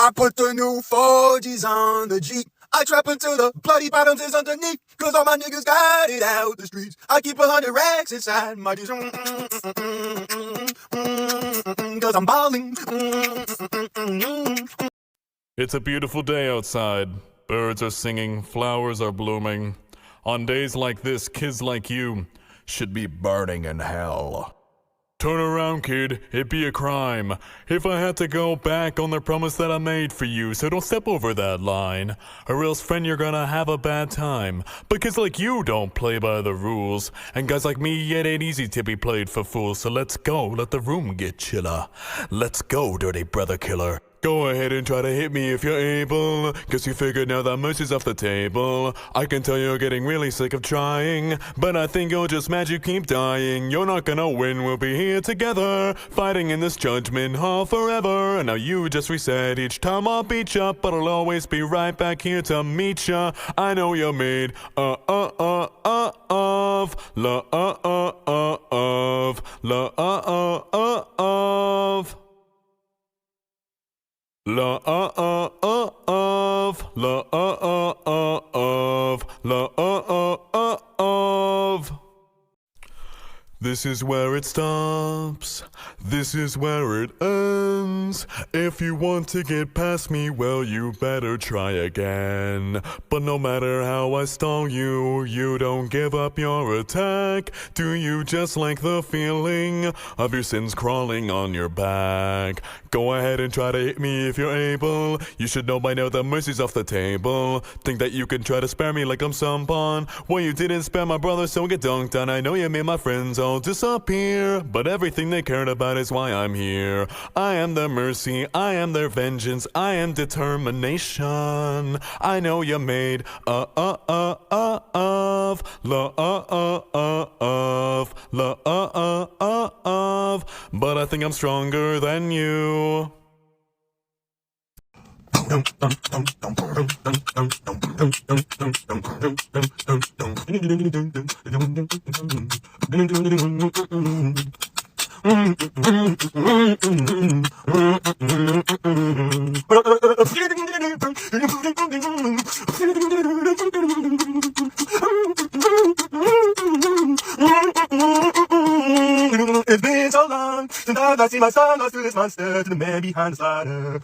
I put the new 4Gs on the Jeep. I trap until the bloody bottoms is underneath, cause all my niggas got it out the streets. I keep 100 racks inside my jeans, cause I'm ballin'. It's a beautiful day outside. Birds are singing, flowers are blooming. On days like this, kids like you should be burning in hell. Turn around, kid, it'd be a crime if I had to go back on the promise that I made for you, so don't step over that line, or else, friend, you're gonna have a bad time. But kids like you don't play by the rules, and guys like me, it ain't easy to be played for fools, so let's go, let the room get chiller. Let's go, dirty brother killer. Go ahead and try to hit me if you're able, cause you figured now that mercy's off the table. I can tell you're getting really sick of trying, but I think you'll just mad you keep dying. You're not gonna win, we'll be here together, fighting in this judgment hall forever. And now you just reset, each time I'll beat ya, but I'll always be right back here to meet ya. I know you're made of love. This is where it stops, this is where it ends. If you want to get past me, well, you better try again. But no matter how I stall you, you don't give up your attack. Do you just like the feeling of your sins crawling on your back? Go ahead and try to hit me if you're able. You should know by now that mercy's off the table. Think that you can try to spare me like I'm some pawn. Well, you didn't spare my brother, so get dunked on. I know you made my friends all disappear, but everything they cared about is why I'm here. I am their mercy, I am their vengeance, I am determination. I know you're made of love, but I think I'm stronger than you. It's been so long since I see my son lost to this monster, to the man behind the slider.